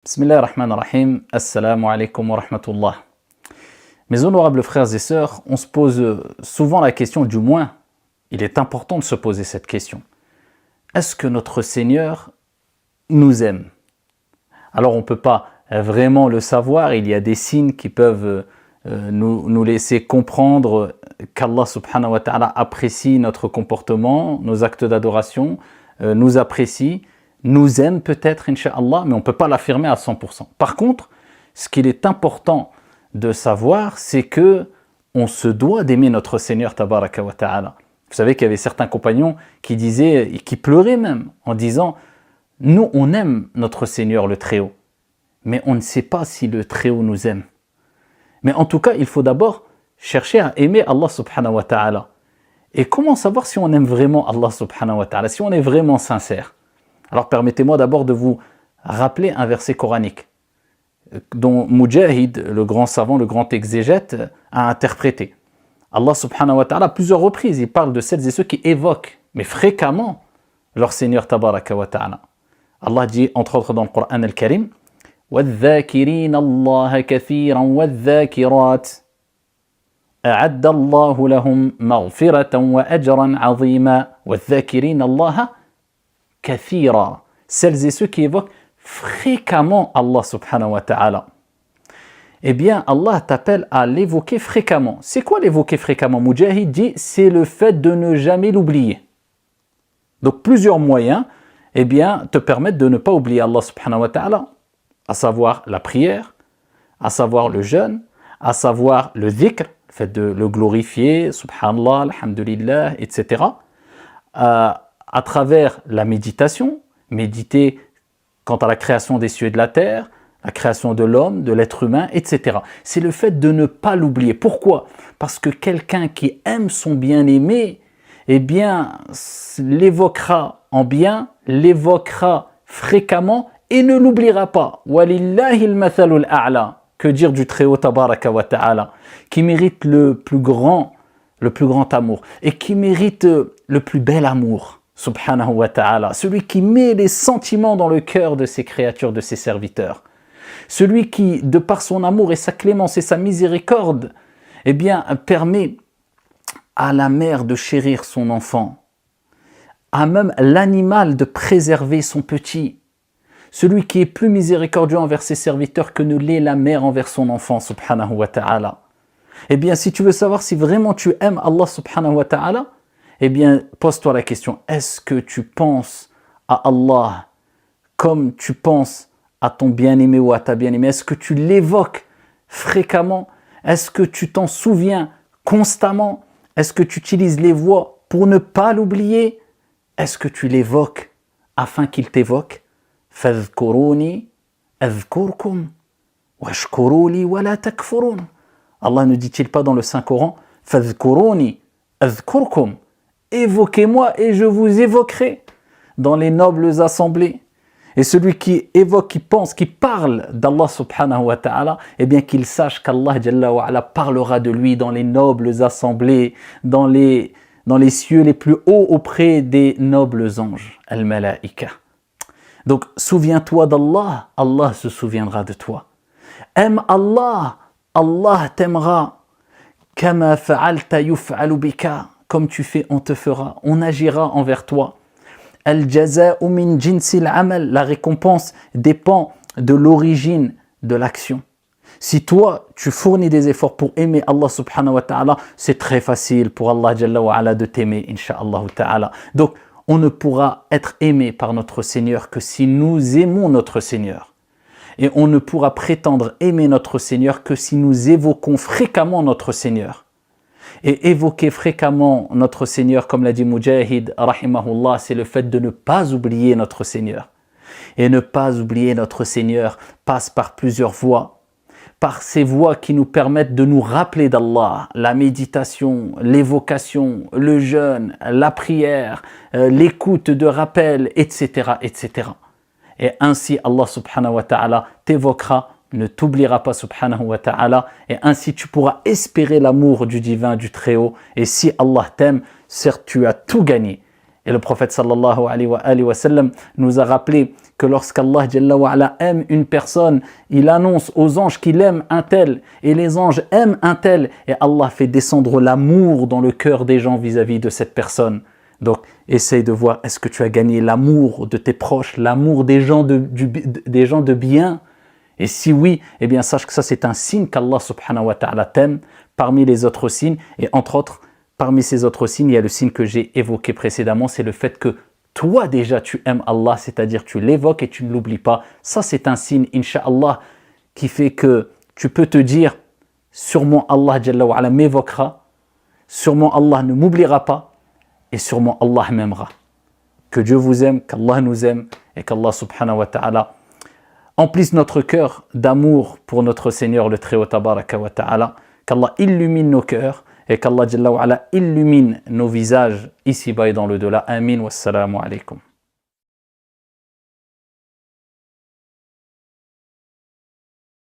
Bismillah ar-Rahman ar-Rahim, Assalamu alaikum wa rahmatullah. Mes honorables frères et sœurs, on se pose souvent la question, du moins, il est important de se poser cette question. Est-ce que notre Seigneur nous aime? Alors on ne peut pas vraiment le savoir, il y a des signes qui peuvent nous laisser comprendre qu'Allah subhanahu wa ta'ala apprécie notre comportement, nos actes d'adoration, nous apprécie, nous aime peut-être, incha'Allah, mais on ne peut pas l'affirmer à 100%. Par contre, ce qu'il est important de savoir, c'est que on se doit d'aimer notre Seigneur tabaraka wa ta'ala. Vous savez qu'il y avait certains compagnons qui disaient, et qui pleuraient même, en disant « Nous, on aime notre Seigneur le Très-Haut, mais on ne sait pas si le Très-Haut nous aime. » Mais en tout cas, il faut d'abord chercher à aimer Allah subhanahu wa ta'ala. Et comment savoir si on aime vraiment Allah subhanahu wa ta'ala, si on est vraiment sincère? Alors permettez-moi d'abord de vous rappeler un verset coranique dont Mujahid, le grand savant, le grand exégète, a interprété. Allah subhanahu wa ta'ala, à plusieurs reprises, il parle de celles et ceux qui évoquent, mais fréquemment, leur Seigneur tabaraka wa ta'ala. Allah dit, entre autres dans le Coran al-Karim, وَالذَّاكِرِينَ اللَّهَ كَثِيرًا وَالذَّاكِرَاتِ أَعَدَّ اللَّهُ لَهُمْ مَغْفِرَةً وَأَجْرًا عَظِيمًا وَالذَّاكِرِينَ اللَّهَ kathira, celles et ceux qui évoquent fréquemment Allah subhanahu wa ta'ala. Eh bien, Allah t'appelle à l'évoquer fréquemment. C'est quoi l'évoquer fréquemment? Mujahid dit, c'est le fait de ne jamais l'oublier. Donc, plusieurs moyens, eh bien, te permettent de ne pas oublier Allah subhanahu wa ta'ala, à savoir la prière, à savoir le jeûne, à savoir le dhikr, le fait de le glorifier, subhanallah, alhamdulillah, etc., à travers la méditation, méditer quant à la création des cieux et de la terre, la création de l'homme, de l'être humain, etc. C'est le fait de ne pas l'oublier. Pourquoi? Parce que quelqu'un qui aime son bien-aimé, eh bien, l'évoquera en bien, l'évoquera fréquemment et ne l'oubliera pas. Walillahi al-mathalul a'la. Que dire du Très-Haut tabaraka wa ta'ala, qui mérite le plus grand amour et qui mérite le plus bel amour. Subhanahu wa ta'ala, celui qui met les sentiments dans le cœur de ses créatures, de ses serviteurs. Celui qui, de par son amour et sa clémence et sa miséricorde, eh bien, permet à la mère de chérir son enfant, à même l'animal de préserver son petit. Celui qui est plus miséricordieux envers ses serviteurs que ne l'est la mère envers son enfant, subhanahu wa ta'ala. Eh bien, si tu veux savoir si vraiment tu aimes Allah subhanahu wa ta'ala, eh bien, pose-toi la question, est-ce que tu penses à Allah comme tu penses à ton bien-aimé ou à ta bien-aimée? Est-ce que tu l'évoques fréquemment? Est-ce que tu t'en souviens constamment? Est-ce que tu utilises les voix pour ne pas l'oublier? Est-ce que tu l'évoques afin qu'il t'évoque? فَاذْكُرُونِي أَذْكُرْكُمْ وَاشْكُرُوا لِي وَلَا تَكْفُرُونَ. Allah ne dit-il pas dans le Saint-Coran, فَاذْكُرُونِي أَذْكُرْكُمْ, évoquez-moi et je vous évoquerai dans les nobles assemblées. Et celui qui évoque, qui pense, qui parle d'Allah subhanahu wa ta'ala, eh bien qu'il sache qu'Allah jalla wa ala parlera de lui dans les nobles assemblées, dans les cieux les plus hauts auprès des nobles anges, al-malaïka. Donc souviens-toi d'Allah, Allah se souviendra de toi. Aime Allah, Allah t'aimera. Kama fa'alta yuf'alu bika. Comme tu fais, on te fera, on agira envers toi. Al-jaza'u min jinsil amal, la récompense dépend de l'origine de l'action. Si toi, tu fournis des efforts pour aimer Allah subhanahu wa ta'ala, c'est très facile pour Allah jalla wa ala de t'aimer, insha'Allah ta'ala. Donc, on ne pourra être aimé par notre Seigneur que si nous aimons notre Seigneur. Et on ne pourra prétendre aimer notre Seigneur que si nous évoquons fréquemment notre Seigneur. Et évoquer fréquemment notre Seigneur, comme l'a dit Mujahid, rahimahullah, c'est le fait de ne pas oublier notre Seigneur. Et ne pas oublier notre Seigneur passe par plusieurs voies. Par ces voies qui nous permettent de nous rappeler d'Allah, la méditation, l'évocation, le jeûne, la prière, l'écoute de rappel, etc., etc. Et ainsi, Allah subhanahu wa ta'ala t'évoquera, ne t'oubliera pas subhanahu wa ta'ala, et ainsi tu pourras espérer l'amour du divin, du Très-Haut. Et si Allah t'aime, certes tu as tout gagné. Et le prophète sallallahu alayhi wa sallam nous a rappelé que lorsqu'Allah Jalla wa ala aime une personne, il annonce aux anges qu'il aime un tel, et les anges aiment un tel, et Allah fait descendre l'amour dans le cœur des gens vis-à-vis de cette personne. Donc, essaye de voir, est-ce que tu as gagné l'amour de tes proches, l'amour des gens des gens de bien? Et si oui, eh bien sache que ça c'est un signe qu'Allah subhanahu wa ta'ala t'aime parmi les autres signes. Et entre autres, parmi ces autres signes, il y a le signe que j'ai évoqué précédemment, c'est le fait que toi déjà tu aimes Allah, c'est-à-dire tu l'évoques et tu ne l'oublies pas. Ça c'est un signe, incha'Allah, qui fait que tu peux te dire, sûrement Allah Jalla wa ala m'évoquera, sûrement Allah ne m'oubliera pas, et sûrement Allah m'aimera. Que Dieu vous aime, qu'Allah nous aime, et qu'Allah subhanahu wa ta'ala emplisse notre cœur d'amour pour notre Seigneur le Très-Haut Tabaraka wa Ta'ala, qu'Allah illumine nos cœurs et qu'Allah Jalla wa ala illumine nos visages ici-bas et dans le delà. Amin. Wassalamu alaikum.